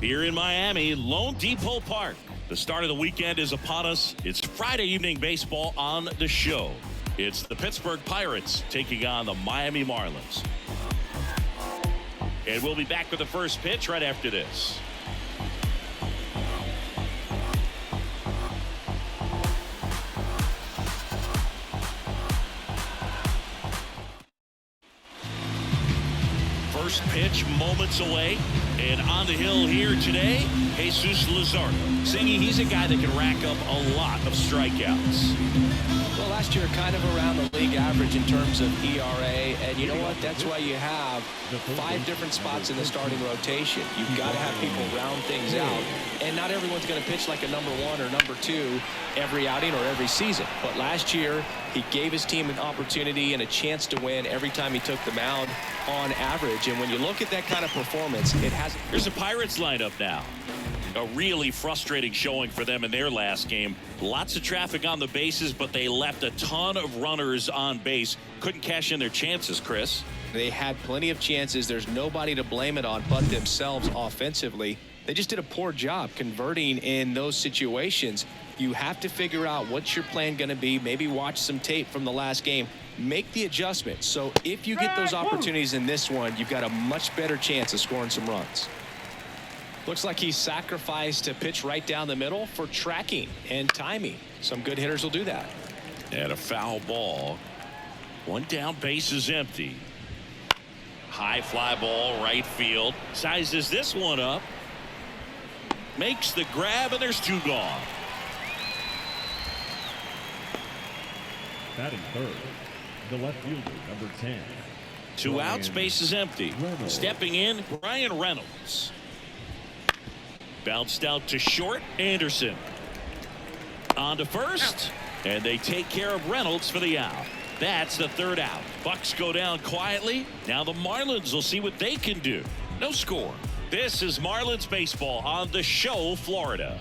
Here in Miami, Lone Depot Park. The start of the weekend is upon us. It's Friday evening baseball on the show. It's the Pittsburgh Pirates taking on the Miami Marlins. And we'll be back with the first pitch right after this. First pitch moments away, and on the hill here today, Jesus Luzardo. Singy, he's a guy that can rack up a lot of strikeouts. Well, last year kind of around the league average in terms of ERA, and you know what? That's why you have 5 different spots in the starting rotation. You've got to have people round things out, and not everyone's going to pitch like a number 1 or number 2 every outing or every season. But last year, he gave his team an opportunity and a chance to win every time he took the mound on average. And when you look at that kind of performance, it has. Here's the Pirates lineup now. A really frustrating showing for them in their last game. Lots of traffic on the bases, but they left a ton of runners on base. Couldn't cash in their chances, Chris. They had plenty of chances. There's nobody to blame it on but themselves offensively. They just did a poor job converting in those situations. You have to figure out what's your plan going to be. Maybe watch some tape from the last game. Make the adjustment. So if you get those opportunities in this one, you've got a much better chance of scoring some runs. Looks like he sacrificed to pitch right down the middle for tracking and timing. Some good hitters will do that. And a foul ball. One down, base is empty. High fly ball, right field. Sizes this one up. Makes the grab, and there's 2 gone. Batting third, the left fielder, number 10. 2 outs, base is empty. Reynolds. Stepping in, Ryan Reynolds. Bounced out to short, Anderson. On to first, and they take care of Reynolds for the out. That's the 3rd out. Bucks go down quietly. Now the Marlins will see what they can do. No score. This is Marlins baseball on the show, Florida.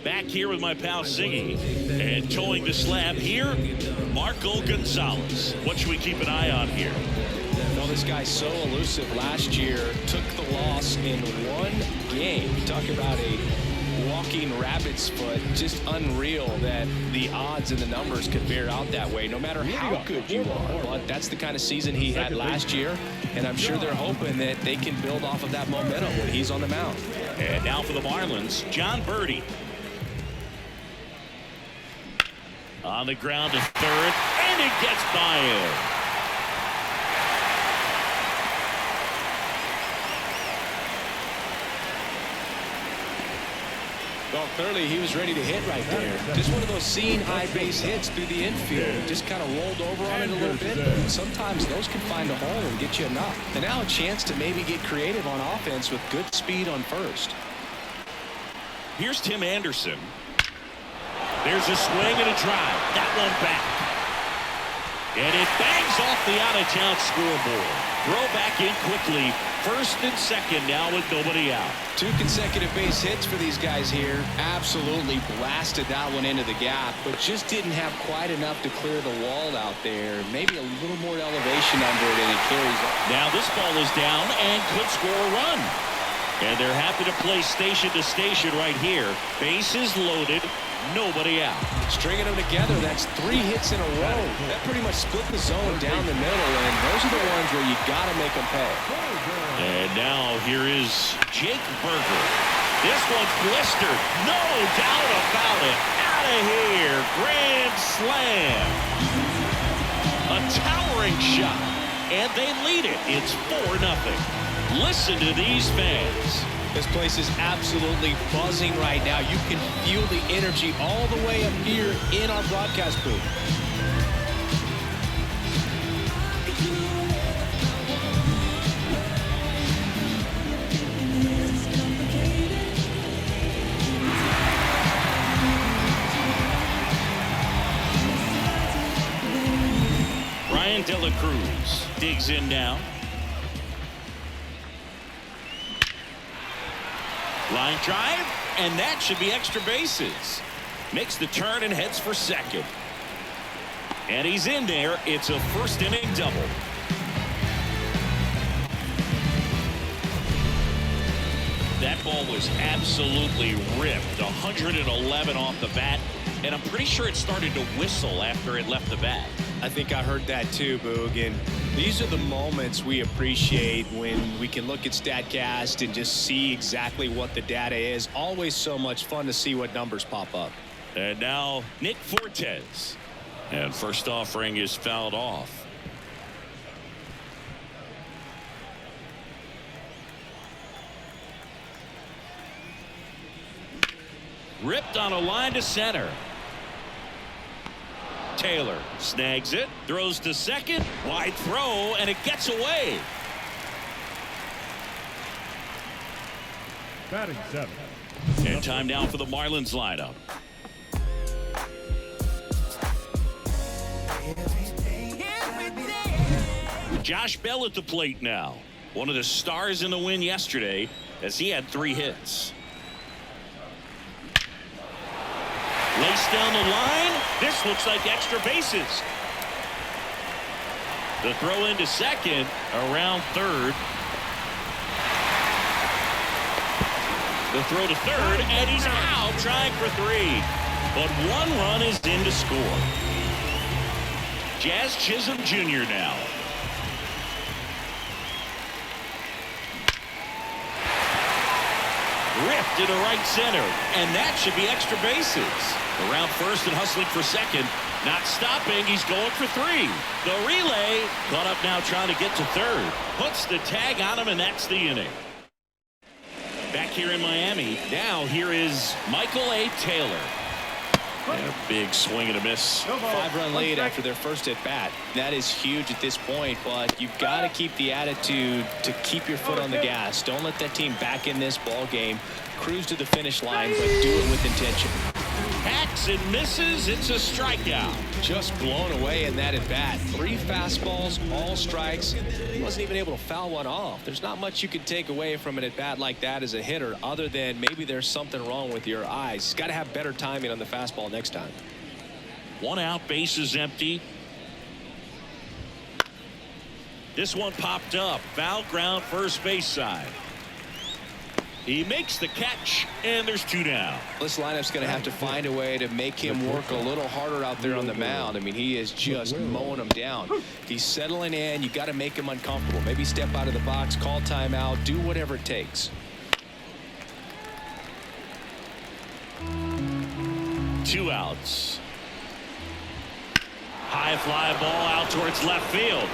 Back here with my pal Singy, and towing the slab here, Marco Gonzalez. What should we keep an eye on here? Well, this guy's so elusive. Last year took the loss in 1 game. Talk about a walking rabbit's foot. Just unreal that the odds and the numbers could bear out that way, no matter how good you are. But that's the kind of season he had last year, and I'm sure they're hoping that they can build off of that momentum when he's on the mound. And now for the Marlins, John Birdie. On the ground to third, and it gets by him. Well, clearly he was ready to hit right there. Just one of those seeing high base hits through the infield. Just kind of rolled over on it a little bit. But sometimes those can find a hole and get you enough. And now a chance to maybe get creative on offense with good speed on first. Here's Tim Anderson. There's a swing and a drive. That one back. And it bangs off the out-of-town scoreboard. Throw back in quickly. First and second now with nobody out. 2 consecutive base hits for these guys here. Absolutely blasted that one into the gap, but just didn't have quite enough to clear the wall out there. Maybe a little more elevation under it, and it carries up. Now this ball is down and could score a run. And they're happy to play station to station right here. Bases loaded. Nobody out. Stringing them together, that's 3 hits in a row. That pretty much split the zone down the middle, and those are the ones where you got to make them pay. And now here is Jake Berger. This one's blistered. No doubt about it. Out of here. Grand slam. A towering shot. And they lead it. It's 4-0. Listen to these fans. This place is absolutely buzzing right now. You can feel the energy all the way up here in our broadcast booth. Ryan De La Cruz digs in now. Line drive, and that should be extra bases. Makes the turn and heads for second. And he's in there. It's a first inning double. That ball was absolutely ripped. 111 off the bat. And I'm pretty sure it started to whistle after it left the bat. I think I heard that too, Boog. And these are the moments we appreciate when we can look at StatCast and just see exactly what the data is. Always so much fun to see what numbers pop up. And now Nick Fortes. And first offering is fouled off. Ripped on a line to center. Taylor snags it, throws to second, wide throw, and it gets away. Batting 7. And time now for the Marlins lineup. Josh Bell at the plate now. One of the stars in the win yesterday as he had 3 hits. Laced down the line. This looks like extra bases. The throw into second, around third. The throw to third, and he's out trying for 3. But 1 run is in to score. Jazz Chisholm Jr. now. Ripped into right center, and that should be extra bases. Around first and hustling for second. Not stopping. He's going for 3. The relay caught up now trying to get to third. Puts the tag on him, and that's the inning. Back here in Miami. Now here is Michael A. Taylor. And a big swing and a miss. 5-run lead after their first at bat. That is huge at this point, but you've got to keep the attitude to keep your foot on the gas. Don't let that team back in this ball game. Cruise to the finish line, but do it with intention. Hacks and misses. It's a strikeout. Just blown away in that at bat. 3 fastballs, all strikes. He wasn't even able to foul one off. There's not much you can take away from an at bat like that as a hitter, other than maybe there's something wrong with your eyes. Got to have better timing on the fastball next time. 1 out, bases empty. This one popped up. Foul ground, first base side. He makes the catch, and there's 2 down. This lineup's going to have to find a way to make him work a little harder out there on the mound. I mean, he is just mowing him down. He's settling in. You got to make him uncomfortable. Maybe step out of the box, call timeout, do whatever it takes. 2 outs. High fly ball out towards left field.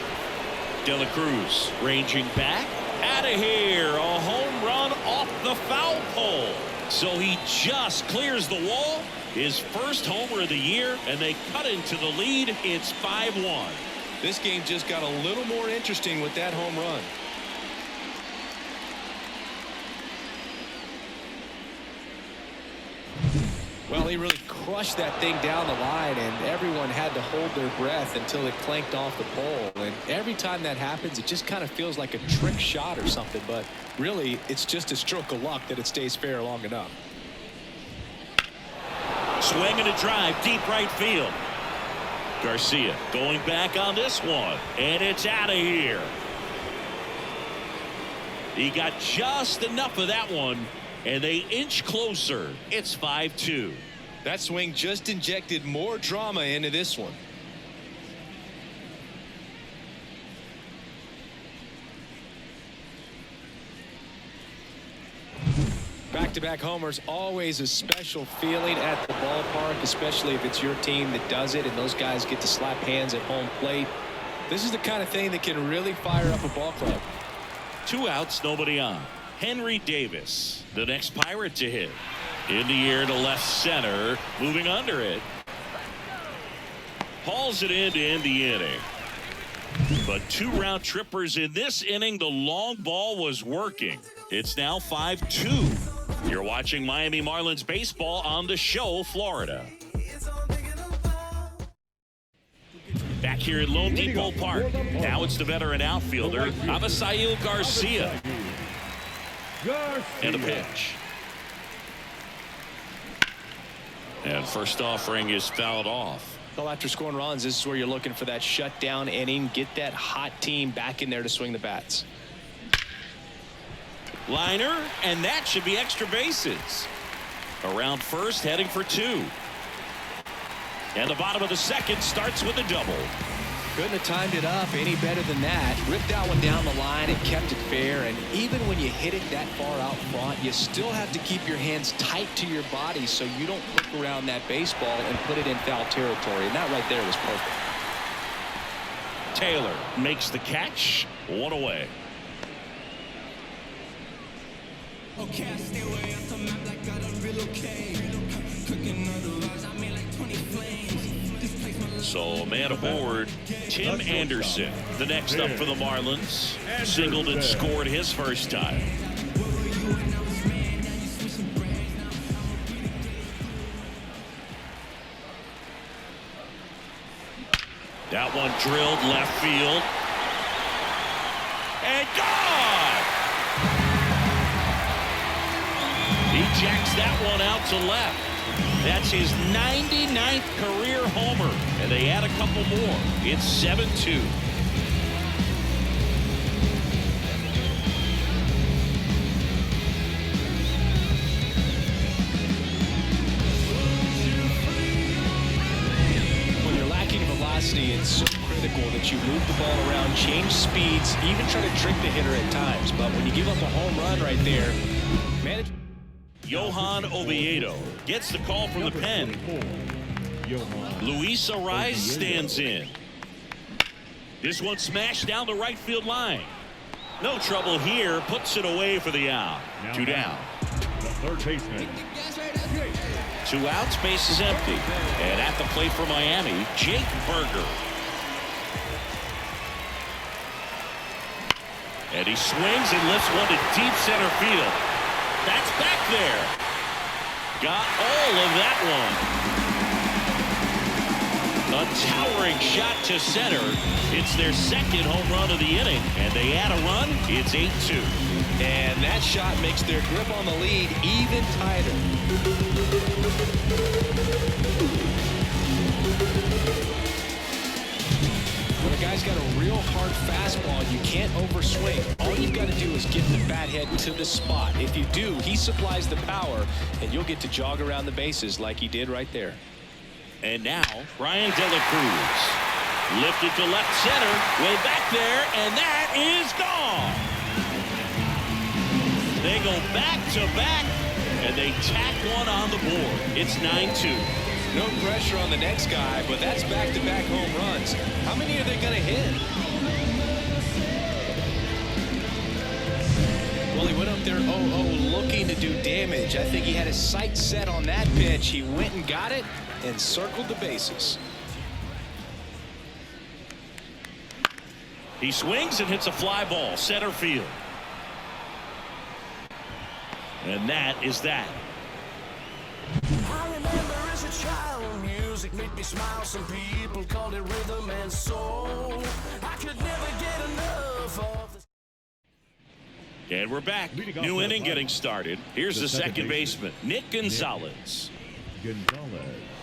De La Cruz ranging back. Out of here. A home run off the foul pole. So he just clears the wall. His first homer of the year, and they cut into the lead. It's 5-1. This game just got a little more interesting with that home run. Well, he really crushed that thing down the line, and everyone had to hold their breath until it clanked off the pole. And every time that happens, it just kind of feels like a trick shot or something. But really, it's just a stroke of luck that it stays fair long enough. Swing and a drive, deep right field. Garcia going back on this one, and it's out of here. He got just enough of that one, and they inch closer. It's 5-2. That swing just injected more drama into this one. Back-to-back homers, always a special feeling at the ballpark, especially if it's your team that does it and those guys get to slap hands at home plate. This is the kind of thing that can really fire up a ball club. 2 outs, nobody on. Henry Davis, the next Pirate to hit. In the air to left center, moving under it. Hauls it in to end the inning. But 2 round trippers in this inning. The long ball was working. It's now 5-2. You're watching Miami Marlins baseball on The Show, Florida. Back here at Lone Depot Park. Now it's the veteran outfielder, Avisail Garcia. And a pitch. And first offering is fouled off. Well, after scoring runs, this is where you're looking for that shutdown inning. Get that hot team back in there to swing the bats. Liner, and that should be extra bases. Around first, heading for 2. And the bottom of the second starts with a double. Couldn't have timed it up any better than that. Ripped that one down the line and kept it fair. And even when you hit it that far out front, you still have to keep your hands tight to your body so you don't look around that baseball and put it in foul territory. And that right there was perfect. Taylor makes the catch. 1 away. Okay, I stay away off the map like I don't relocate. Cooking otherwise, I made like 20 flames. This place my So, man aboard, Tim Anderson, the next up for the Marlins. Singled and scored his first time. That one drilled left field. And gone! He jacks that one out to left. That's his 99th career homer. And they add a couple more. It's 7-2. When you're lacking velocity, it's so critical that you move the ball around, change speeds, even try to trick the hitter at times. But when you give up a home run right there, manage. Johan Oviedo gets the call from the pen. Luis Ariz stands in. This one smashed down the right field line. No trouble here. Puts it away for the out. 2 down. The third baseman. 2 outs. Base is empty. And at the plate for Miami, Jake Burger. And he swings and lifts one to deep center field. That's back there. Got all of that one. A towering shot to center. It's their second home run of the inning, and they add a run. It's 8-2. And that shot makes their grip on the lead even tighter. When a guy's got a real hard fastball, you can't overswing. All you've got to do is get the bat head to the spot. If you do, he supplies the power, and you'll get to jog around the bases like he did right there. And now, Brian De La Cruz. Lifted to left center. Way back there, and that is gone. They go back to back, and they tack one on the board. It's 9-2. No pressure on the next guy, but that's back-to-back home runs. How many are they going to hit? Well, he went up there 0-0 looking to do damage. I think he had his sights set on that pitch. He went and got it and circled the bases. He swings and hits a fly ball, center field. And that is that. I remember as a child, music made me smile. Some people called it rhythm and soul. I could never get enough of this. And we're back. New inning getting started. Here's the second baseman, Nick Gonzalez.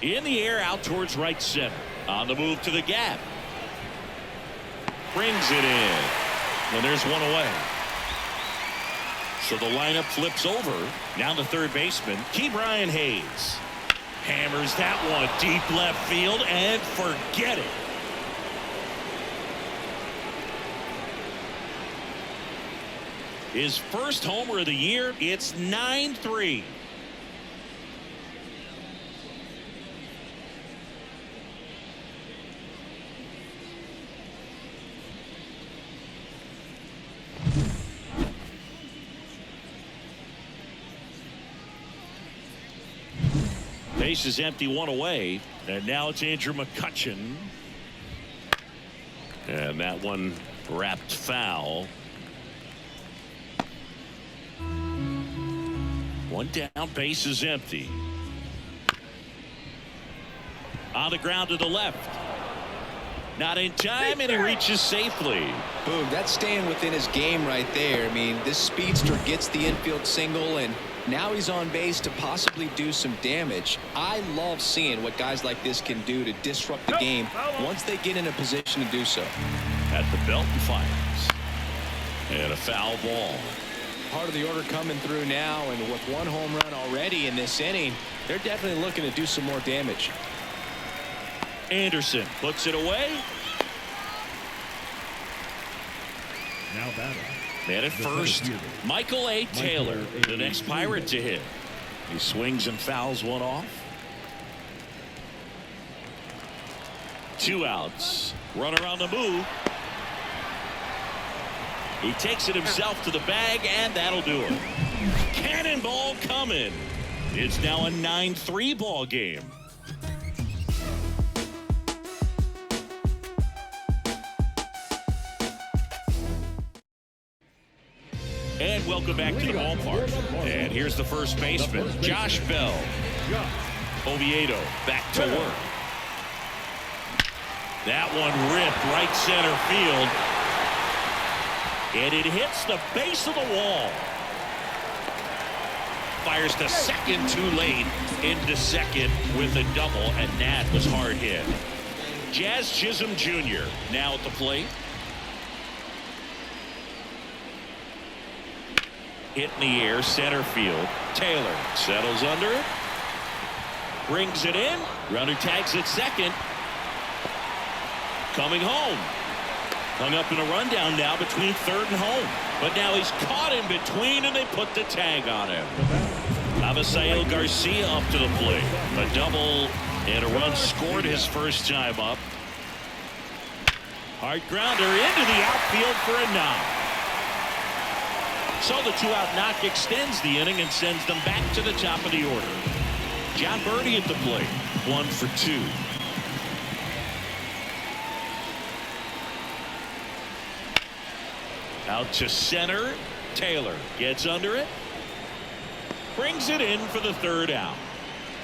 In the air out towards right center. On the move to the gap. Brings it in. And there's one away. So the lineup flips over. Now the third baseman, Ke'Bryan Hayes. Hammers that one deep left field and forget it. His first homer of the year. It's 9-3. Base is empty, one away, and now it's Andrew McCutchen, and that one wrapped foul. One down, base is empty. On the ground to the left. Not in time, and he reaches safely. Boom, that's staying within his game right there. I mean, this speedster gets the infield single, and now he's on base to possibly do some damage. I love seeing what guys like this can do to disrupt the game once they get in a position to do so. At the belt and fires. And a foul ball. Hard part of the order coming through now, and with one home run already in this inning, they're definitely looking to do some more damage. Anderson puts it away. Now batting. Man at first, Michael A. Taylor, the next Pirate to hit. He swings and fouls one off. 2 outs. Runner on the move. He takes it himself to the bag, and that'll do it. Cannonball coming. It's now a 9-3 ball game. And welcome back to the ballpark. And here's the first baseman, Josh Bell. Oviedo back to work. That one ripped right center field. And it hits the base of the wall. Fires to second too late. Into second with a double, and that was hard hit. Jazz Chisholm Jr. now at the plate. Hit in the air, center field. Taylor settles under it. Brings it in. Runner tags at second. Coming home. Hung up in a rundown now between third and home. But now he's caught in between, and they put the tag on him. Avisail Garcia up to the plate. A double and a run scored his first time up. Hard grounder into the outfield for a knock. So the 2-out knock extends the inning and sends them back to the top of the order. John Birdie at the plate. 1 for 2. Out to center. Taylor gets under it. Brings it in for the 3rd out.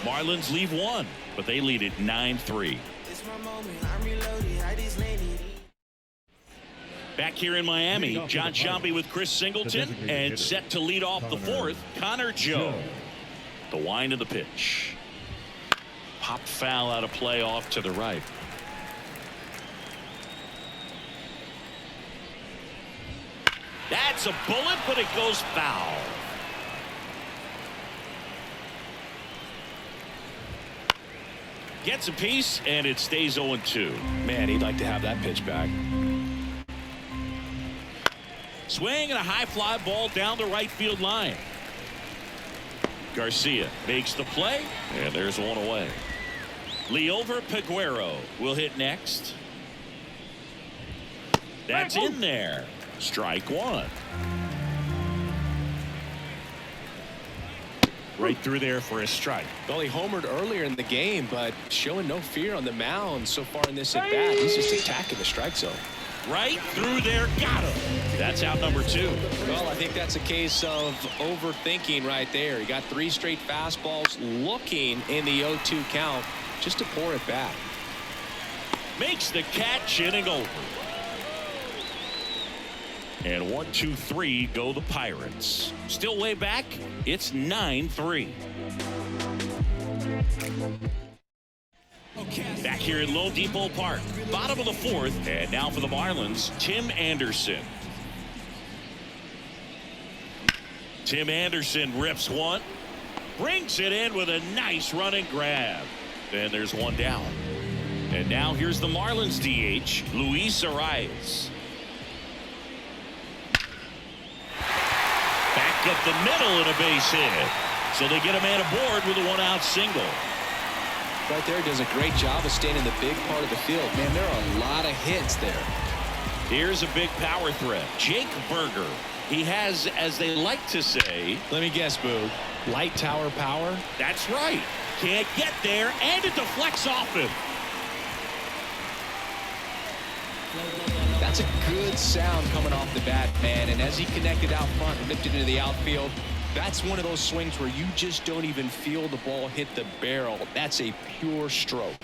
Marlins leave 1, but they lead it 9-3. Back here in Miami, John Sciambi with Chris Singleton, and set to lead off the 4th, Connor Joe. The wind of the pitch. Popped foul out of play off to the right. That's a bullet, but it goes foul. Gets a piece, and it stays 0-2. Man, he'd like to have that pitch back. Swing and a high fly ball down the right field line. Garcia makes the play, and there's one away. Liover Peguero will hit next. That's in there. Strike 1. Right through there for a strike. Well, he homered earlier in the game, but showing no fear on the mound so far in this at bat. He's just attacking the strike zone. Right through there, got him. That's out number 2. Well, I think that's a case of overthinking right there. He got 3 straight fastballs looking in the 0-2 count just to pour it back. Makes the catch, inning over. And 1, 2, 3 go the Pirates. Still way back. It's 9-3. Back here in Lone Depot Park, bottom of the 4th, and now for the Marlins, Tim Anderson. Tim Anderson rips one, brings it in with a nice running grab. And there's one down. And now here's the Marlins DH, Luis Arias. Back up the middle and a base hit. So they get a man aboard with a 1-out single. Right there, does a great job of staying in the big part of the field. Man, there are a lot of hits there. Here's a big power threat. Jake Burger. He has, as they like to say, let me guess, Boo, light tower power? That's right. Can't get there, and it deflects off him. That's a good sound coming off the bat, man. And as he connected out front, lifted into the outfield, that's one of those swings where you just don't even feel the ball hit the barrel. That's a pure stroke.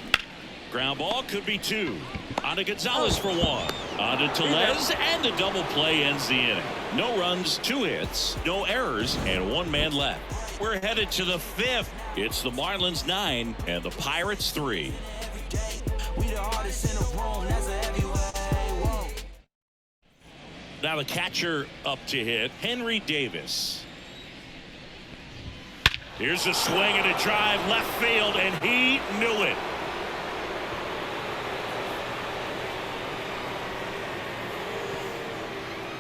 Ground ball could be 2. On to Gonzalez for 1. On to Tellez, and the double play ends the inning. No runs, 2 hits, no errors, and 1 man left. We're headed to the 5th. It's the Marlins 9 and the Pirates 3. Now the catcher up to hit, Henry Davis. Here's a swing and a drive left field, and he knew it.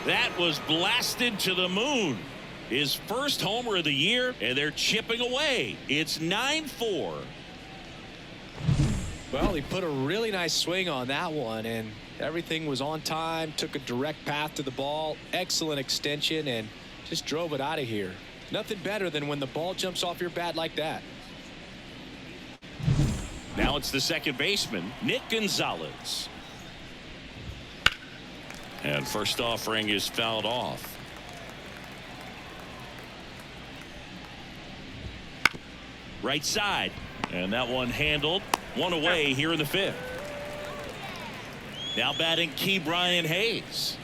That was blasted to the moon. His first homer of the year, and they're chipping away. It's 9-4. Well, he put a really nice swing on that one, and everything was on time. Took a direct path to the ball. Excellent extension, and just drove it out of here. Nothing better than when the ball jumps off your bat like that. Now it's the second baseman, Nick Gonzalez. And first offering is fouled off. Right side, and that one handled. One away here in the fifth. Now batting Key Brian Hayes.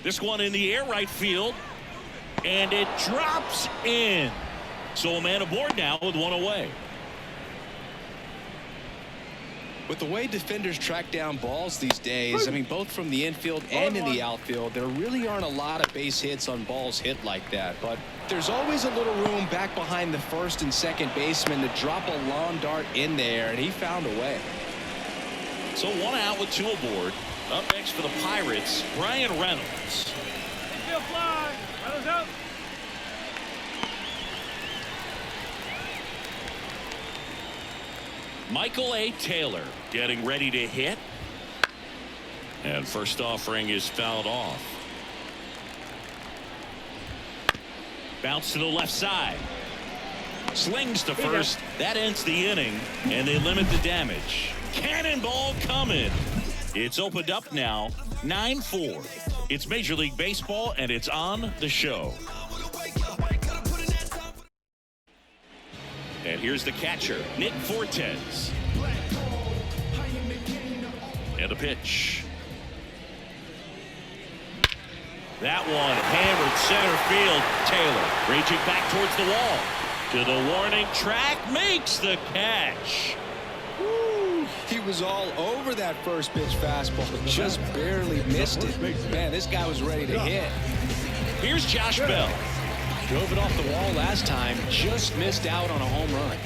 This one in the air right field, and it drops in. So a man aboard now with one away. With the way defenders track down balls these days, I mean, both from the infield and in the outfield, there really aren't a lot of base hits on balls hit like that. But there's always a little room back behind the first and second baseman to drop a long dart in there, and he found a way. So one out with two aboard. Up next for the Pirates, Brian Reynolds. Infield fly. Reynolds out. Michael A. Taylor getting ready to hit. And first offering is fouled off. Bounce to the left side. Slings to first. That ends the inning, and they limit the damage. Cannonball coming. It's opened up now, 9-4. It's Major League Baseball, and it's on the show. And here's the catcher, Nick Fortes. And a pitch. That one hammered center field. Taylor reaching back towards the wall. To the warning track, makes the catch. Woo, he was all over that first pitch fastball, just barely missed it. Man, this guy was ready to hit. Here's Josh Bell. Drove it off the wall last time, just missed out on a home run.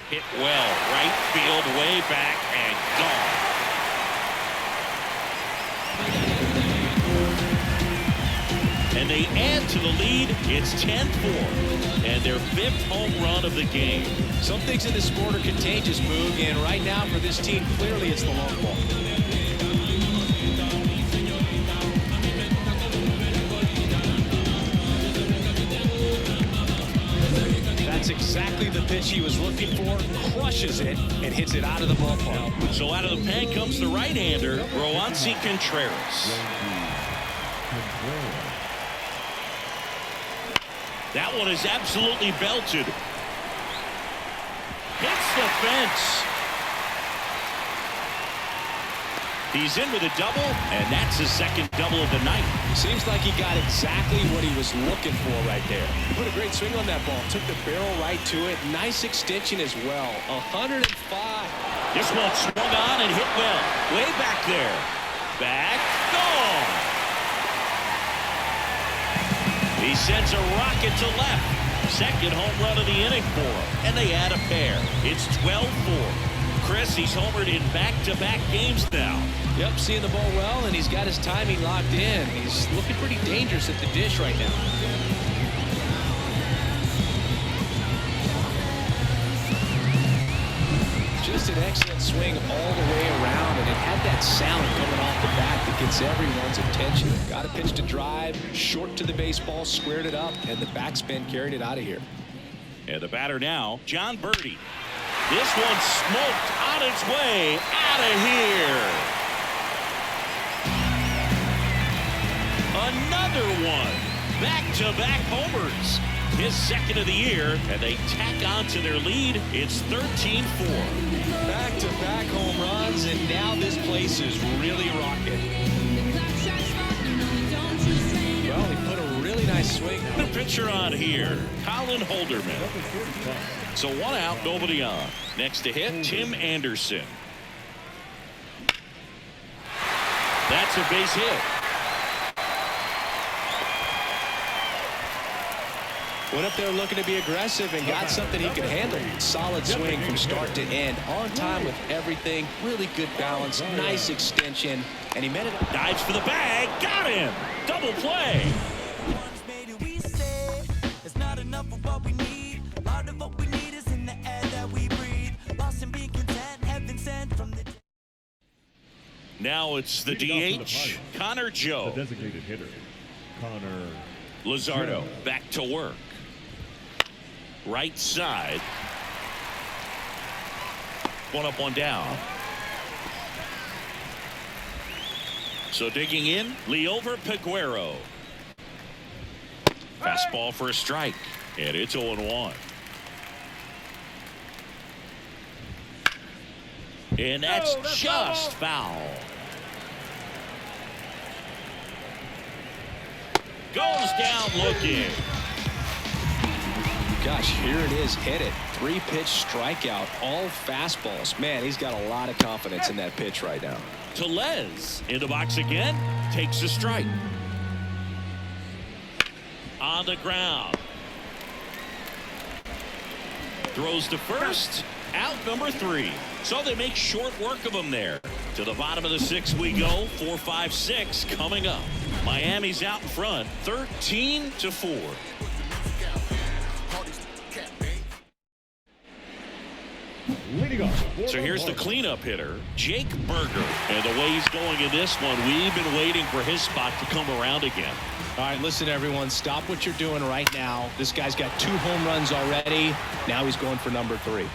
Hit well, right field, way back, and gone. And they add to the lead. It's 10-4, and their fifth home run of the game. Some things in this sport are contagious, Boog, and right now for this team, clearly it's the long ball. That's exactly the pitch he was looking for. Crushes it and hits it out of the ballpark. So out of the pen comes the right-hander, Roansy Contreras. That one is absolutely belted. Hits the fence. He's in with a double, and that's his second double of the night. Seems like he got exactly what he was looking for right there. Put a great swing on that ball. Took the barrel right to it. Nice extension as well. 105. This one swung on and hit well. Way back there. Back. Gone. He sends a rocket to left. Second home run of the inning for him. And they add a pair. It's 12-4. Chris, he's homered in back-to-back games now. Yep, seeing the ball well, and he's got his timing locked in. He's looking pretty dangerous at the dish right now. Just an excellent swing all the way around, and it had that sound coming off the bat that gets everyone's attention. Got a pitch to drive, short to the baseball, squared it up, and the backspin carried it out of here. And the batter now, John Birdie. This one smoked on its way out of here. Another one. Back-to-back homers. His second of the year, and they tack on to their lead. It's 13-4. Back-to-back home runs, and now this place is really rocking. Well, he put a really nice swing. The pitcher on here, Colin Holderman. So 1 out, nobody on. Next to hit, Tim Anderson. That's a base hit. Went up there looking to be aggressive and got something he could handle. Solid swing from start to end. On time with everything. Really good balance. Nice extension. And he met it. Dives for the bag. Got him. Double play. Now it's the DH, Connor Joe. The designated hitter, Connor Luzardo back to work. Right side. 1 up, 1 down. So digging in, Liover Peguero. Fastball for a strike, and it's 0-1. And that's just foul. Goes down looking. Gosh, here it is. Hit it. 3-pitch strikeout. All fastballs. Man, he's got a lot of confidence in that pitch right now. Tellez in the box again. Takes a strike. On the ground. Throws to first. Out number 3. So they make short work of him there. To the bottom of the 6th we go. 4, 5, 6 coming up. Miami's out in front. 13-4. So here's the cleanup hitter, Jake Burger. And the way he's going in this one, we've been waiting for his spot to come around again. All right, listen, everyone. Stop what you're doing right now. This guy's got 2 home runs already. Now he's going for number 3.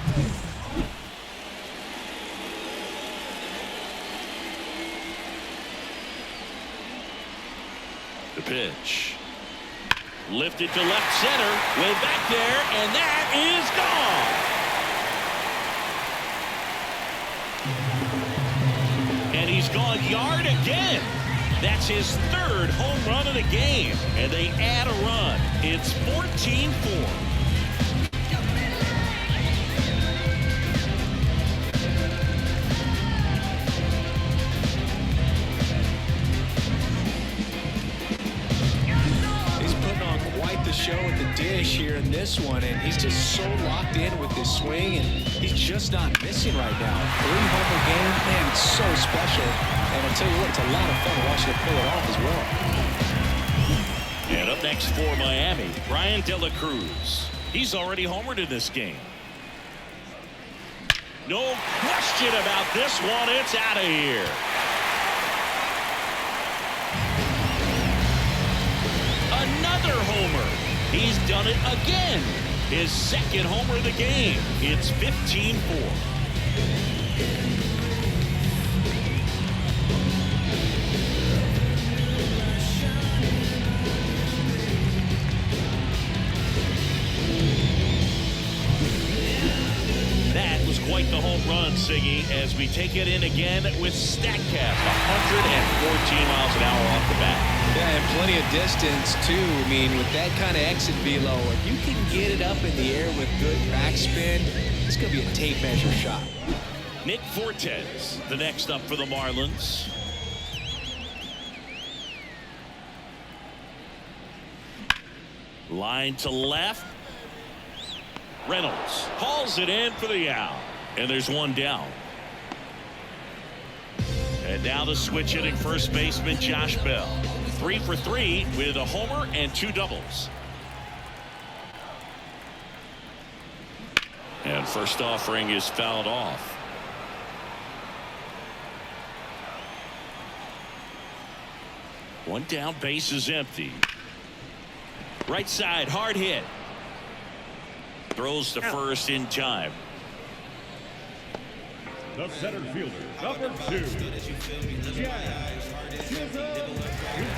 The pitch. Lifted to left center. Way back there, and that is gone. And he's gone yard again. That's his 3rd home run of the game. And they add a run. It's 14-4. Show at the dish here in this one, and he's just so locked in with this swing, and he's just not missing right now. 3-homer game, man, it's so special. And I'll tell you what, it's a lot of fun watching him pull it off as well. And up next for Miami, Brian De La Cruz. He's already homered in this game. No question about this one. It's out of here. Another homer. He's done it again. His 2nd homer of the game. It's 15-4. That was quite the home run, Siggy, as we take it in again with StatCast. 114 miles an hour off the bat. Yeah, and plenty of distance, too. I mean, with that kind of exit velo, if you can get it up in the air with good backspin, it's going to be a tape measure shot. Nick Fortes, the next up for the Marlins. Line to left. Reynolds hauls it in for the out. And there's 1 down. And now the switch hitting first baseman Josh Bell. 3 for 3 with a homer and 2 doubles. And first offering is fouled off. One down, base is empty. Right side, hard hit. Throws to first in time. The center fielder, number 2.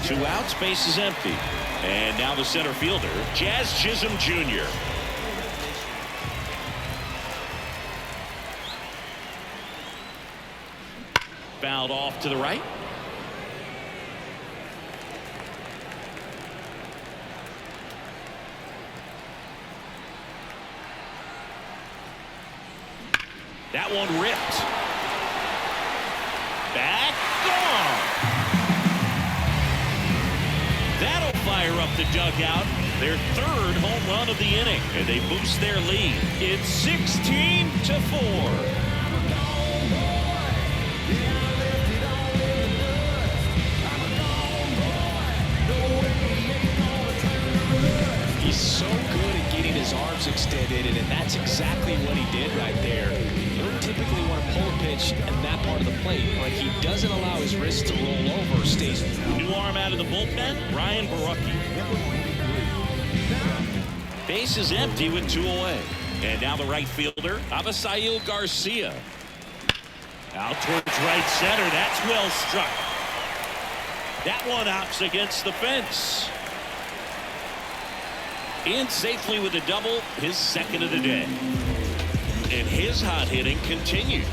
2 outs, base is empty. And now the center fielder, Jazz Chisholm Jr. Fouled off to the right. That one ripped. Back, gone. That'll fire up the dugout. Their third home run of the inning, and they boost their lead. It's 16-4. He's so good at getting his arms extended, and that's exactly what he did right there. You don't typically want to pull a pitch at that part of the plate, but he doesn't allow his wrist to roll over. Stays. New arm out of the bullpen, Ryan Barucki. Base is empty with 2 away. And now the right fielder, Avisail Garcia. Out towards right center. That's well struck. That one opts against the fence. In safely with a double, his second of the day. And his hot hitting continues.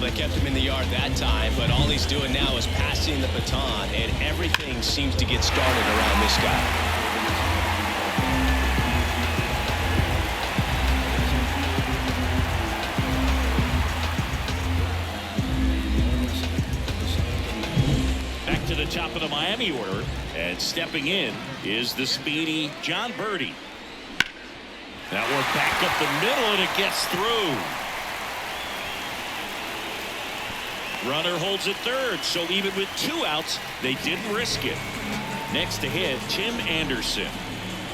They kept him in the yard that time, but all he's doing now is passing the baton, and everything seems to get started around this guy. Back to the top of the Miami order, and stepping in is the speedy John Birdie. That one back up the middle, and it gets through. Runner holds at third, so even with 2 outs, they didn't risk it. Next to hit, Tim Anderson.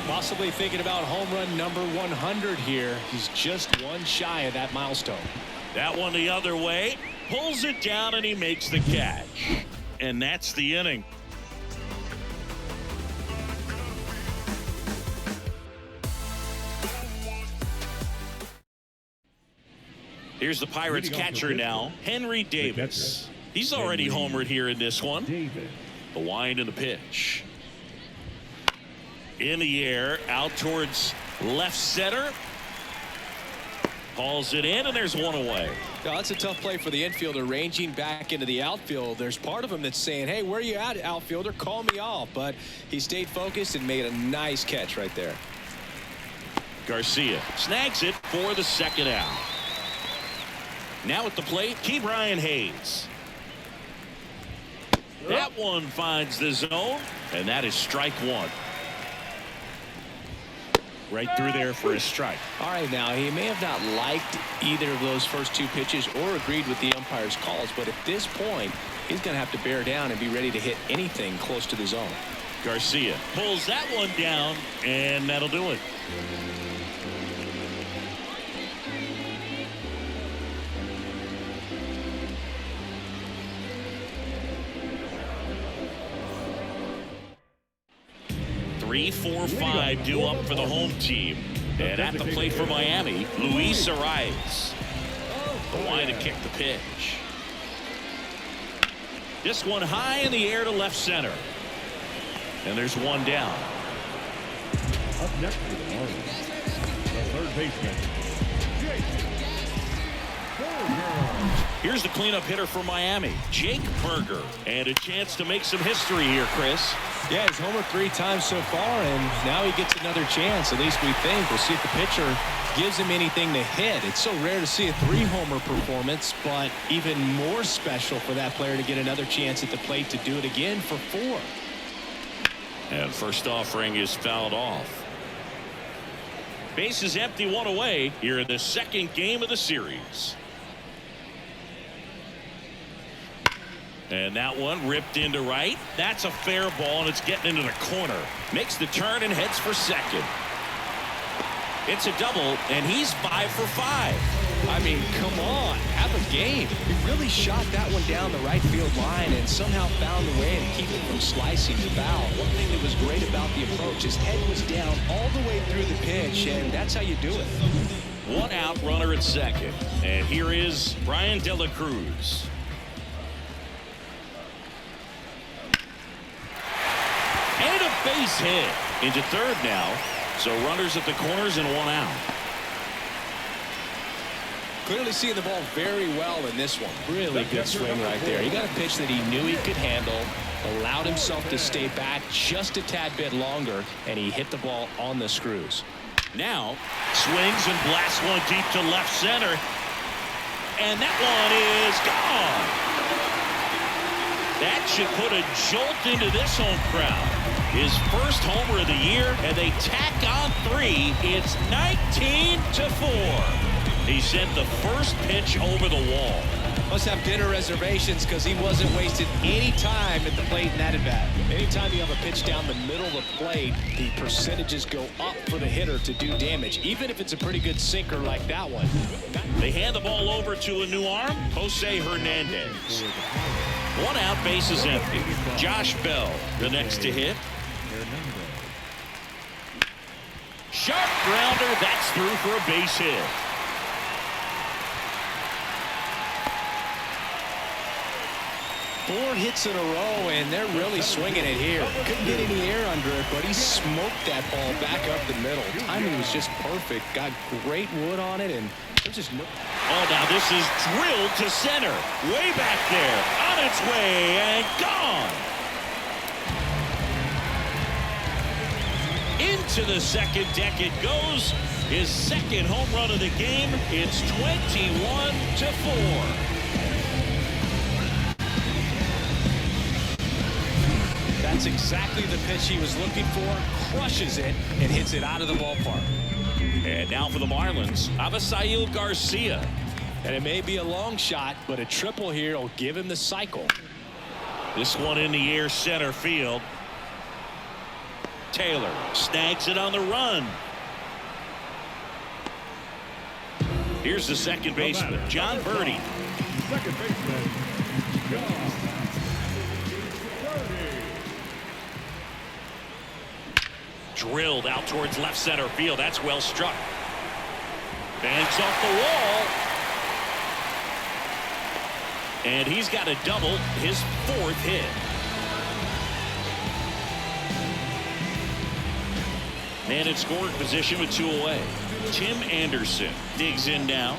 Possibly thinking about home run number 100 here. He's just one shy of that milestone. That one the other way, pulls it down, and he makes the catch. And that's the inning. Here's the Pirates catcher now, Henry Davis. He's already homered here in this one. The wind and the pitch. In the air, out towards left center. Hauls it in, and there's 1 away. Now, that's a tough play for the infielder, ranging back into the outfield. There's part of him that's saying, hey, where are you at, outfielder? Call me off. But he stayed focused and made a nice catch right there. Garcia snags it for the second out. Now at the plate, Ke'Bryan Hayes. That one finds the zone, and that is strike 1. Right through there for a strike. All right, now he may have not liked either of those first 2 pitches or agreed with the umpire's calls, but at this point, he's going to have to bear down and be ready to hit anything close to the zone. Garcia pulls that one down, and that'll do it. Three, 4, 5 due up for the home team. And at the plate for Miami, Luis Arias. The line to kick the pitch. This one high in the air to left center. And there's 1 down. Up next for the Marlins, the third baseman, Jake Burger. Here's the cleanup hitter for Miami, Jake Burger. And a chance to make some history here, Chris. Yeah, he's homered 3 times so far, and now he gets another chance. At least we think. We'll see if the pitcher gives him anything to hit. It's so rare to see a 3-homer performance, but even more special for that player to get another chance at the plate to do it again for 4. And first offering is fouled off. Base is empty, 1 away here in the second game of the series. And that one ripped into right. That's a fair ball, and it's getting into the corner. Makes the turn and heads for second. It's a double, and he's 5 for 5. I mean, come on, have a game. He really shot that one down the right field line and somehow found a way to keep it from slicing the foul. One thing that was great about the approach, his head was down all the way through the pitch, and that's how you do it. 1 out, runner at second. And here is Brian De La Cruz. And a base hit into third now. So runners at the corners and 1 out. Clearly seeing the ball very well in this one. Really good swing right there. He got a pitch that he knew he could handle, allowed himself to stay back just a tad bit longer, and he hit the ball on the screws. Now swings and blasts one deep to left center. and that one is gone. That should put a jolt into this home crowd. His first homer of the year, and they tack on 3. It's 19-4. He sent the first pitch over the wall. Must have dinner reservations because he wasn't wasting any time at the plate in that at-bat. Anytime you have a pitch down the middle of the plate, the percentages go up for the hitter to do damage, even if it's a pretty good sinker like that one. They hand the ball over to a new arm, Jose Hernandez. 1 out, base is empty. Josh Bell, the next to hit. Sharp grounder, that's through for a base hit. Four hits in a row, and they're really swinging it here. Couldn't get any air under it, but he smoked that ball back up the middle. Timing was just perfect. Got great wood on it, and there's just no... Oh, now this is drilled to center. Way back there. On its way and gone. Into the second deck it goes. His second home run of the game. It's 21-4. That's exactly the pitch he was looking for. Crushes it and hits it out of the ballpark. And now for the Marlins, Avisail Garcia. And it may be a long shot, but a triple here will give him the cycle. This one in the air, center field. Taylor snags it on the run. Here's the second baseman, John Birdie. Second baseman, John Birdie. Drilled out towards left center field. That's well struck. Banks off the wall. And he's got a double, his 4th hit. Man in scoring position with 2 away. Tim Anderson digs in now.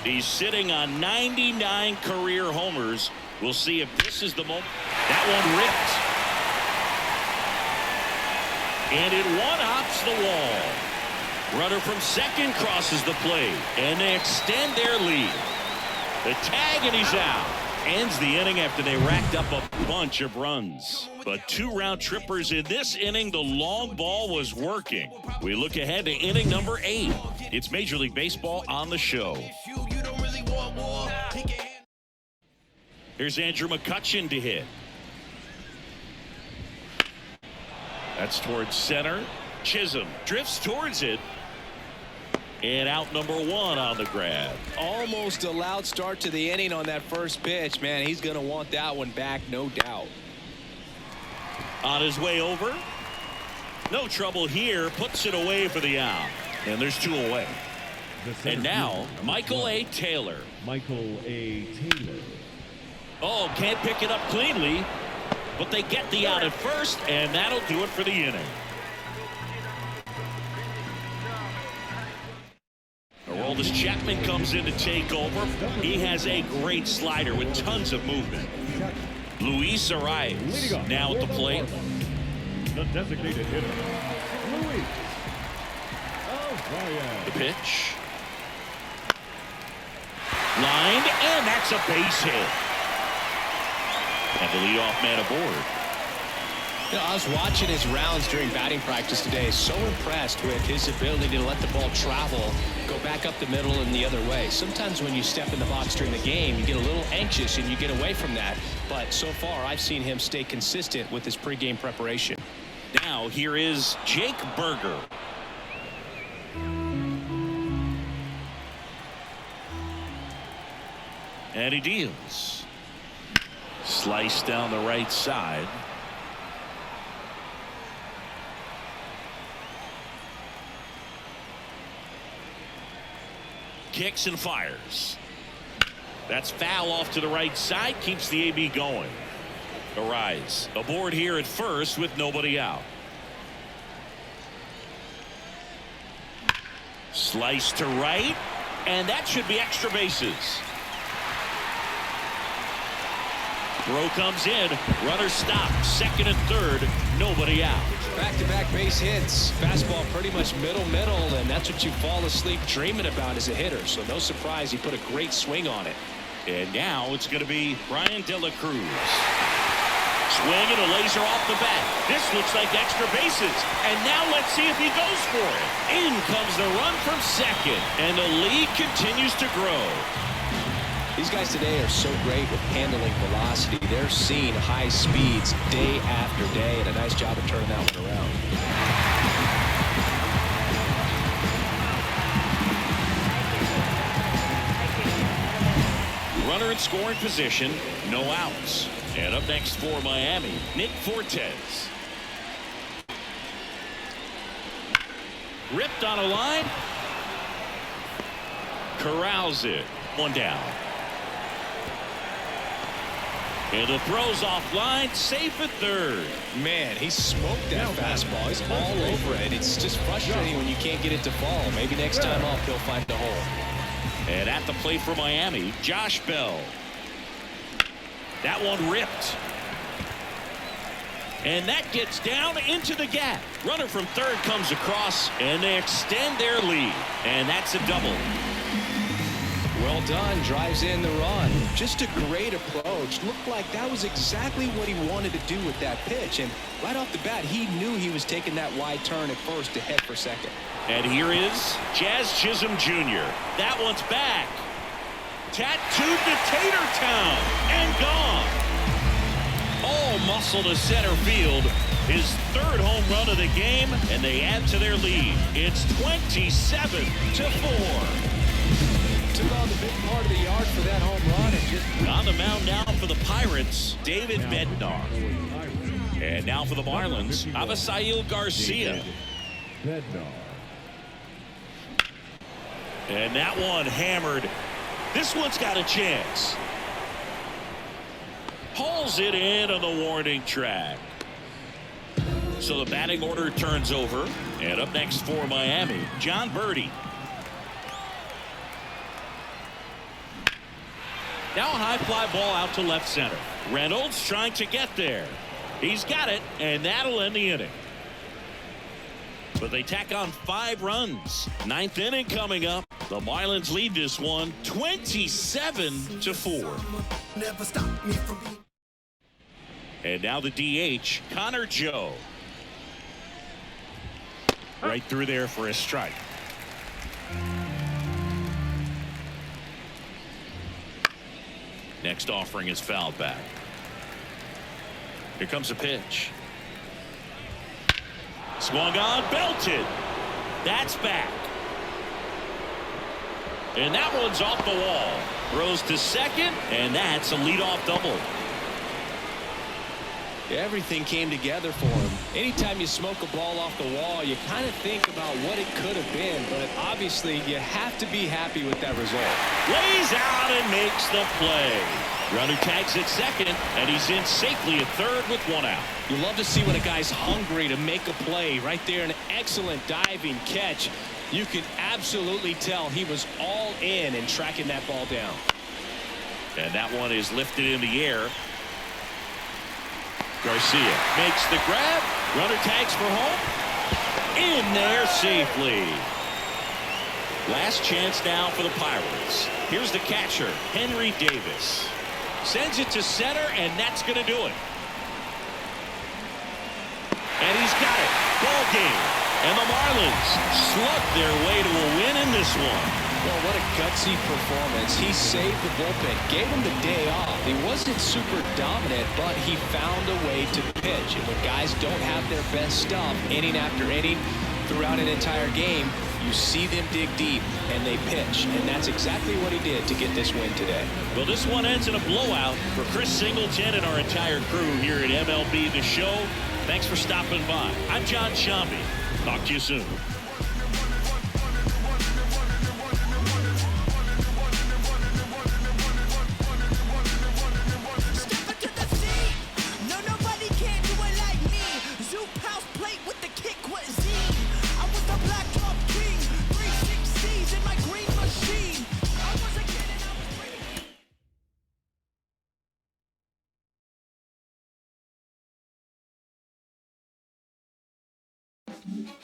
He's sitting on 99 career homers. We'll see if this is the moment. That one ripped. And it one-hops the wall. Runner from second crosses the plate, and they extend their lead. The tag, and he's out. Ends the inning after they racked up a bunch of runs. But 2 round trippers in this inning. The long ball was working. We look ahead to inning number 8. It's Major League Baseball on the show. Here's Andrew McCutchen to hit. That's towards center. Chisholm drifts towards it. And out number 1 on the grab. Almost a loud start to the inning on that first pitch. Man, he's going to want that one back, no doubt. On his way over. No trouble here. Puts it away for the out. And there's 2 away. And now, Michael A. Taylor. Michael A. Taylor. Oh, can't pick it up cleanly. But they get the out at first, and that'll do it for the inning. Aroldis Chapman comes in to take over. He has a great slider with tons of movement. Luis Arias now at the plate. The designated hitter, Luis Arias. The pitch. Lined, and that's a base hit. And the leadoff man aboard. You know, I was watching his rounds during batting practice today. So impressed with his ability to let the ball travel, go back up the middle and the other way. Sometimes when you step in the box during the game, you get a little anxious and you get away from that. But so far, I've seen him stay consistent with his pregame preparation. Now here is Jake Berger. And he deals. Slice down the right side. Kicks and fires. That's foul off to the right side. Keeps the AB going. Arise aboard here at first with nobody out. Slice to right. And that should be extra bases. Throw comes in. Runner stopped. Second and third. Nobody out. Back-to-back base hits. Fastball pretty much middle, and that's what you fall asleep dreaming about as a hitter. So no surprise he put a great swing on it. And now it's going to be Brian De La Cruz. Swing and a laser off the bat. This looks like extra bases. And now let's see if he goes for it. In comes the run from second. And the lead continues to grow. These guys today are so great with handling velocity. They're seeing high speeds day after day, and a nice job of turning that one around. Runner in scoring position, no outs. And up next for Miami, Nick Fortes. Ripped on a line. Corrals it. One down. And the throw's offline, safe at third. Man, he smoked that fastball. He's all over it. It's just frustrating when you can't get it to fall. Maybe next time off he'll find the hole. And at the plate for Miami, Josh Bell. That one ripped. And that gets down into the gap. Runner from third comes across, and they extend their lead. And that's a double. Well done. Drives in the run. Just a great approach. Looked like that was exactly what he wanted to do with that pitch. And right off the bat, he knew he was taking that wide turn at first to head for second. And here is Jazz Chisholm Jr. That one's back. Tattooed to Tater Town and gone. All muscle to center field. His third home run of the game, and they add to their lead. It's 27-4. Took on the big part of the yard for that home run and just on the mound now for the Pirates, David Bednar. And now for the Marlins, Avisail Garcia. And that one hammered. This one's got a chance. Hauls it in on the warning track. So the batting order turns over. And up next for Miami, John Birdie. Now a high fly ball out to left center. Reynolds trying to get there. He's got it, and that'll end the inning. But they tack on 5 runs. 9th inning coming up. The Marlins lead this one 27-4. And now the DH, Connor Joe. Right through there for a strike. Next offering is fouled back. Here comes a pitch. Swung on, belted. That's back. And that one's off the wall. Throws to second, and that's a leadoff double. Everything came together for him. Anytime you smoke a ball off the wall, you kind of think about what it could have been, but obviously you have to be happy with that result. Lays out and makes the play. Runner tags at second, and he's in safely at third with 1 out. You love to see when a guy's hungry to make a play. Right there, an excellent diving catch. You can absolutely tell he was all in tracking that ball down. And that one is lifted in the air. Garcia makes the grab. Runner tags for home. In there safely. Last chance now for the Pirates. Here's the catcher, Henry Davis. Sends it to center, and that's going to do it. And he's got it. Ball game. And the Marlins slug their way to a win in this one. Well, what a gutsy performance. He saved the bullpen, gave him the day off. He wasn't super dominant, but he found a way to pitch. And when guys don't have their best stuff, inning after inning, throughout an entire game, you see them dig deep, and they pitch. And that's exactly what he did to get this win today. Well, this one ends in a blowout for Chris Singleton and our entire crew here at MLB The Show. Thanks for stopping by. I'm John Shambi. Talk to you soon. Bye.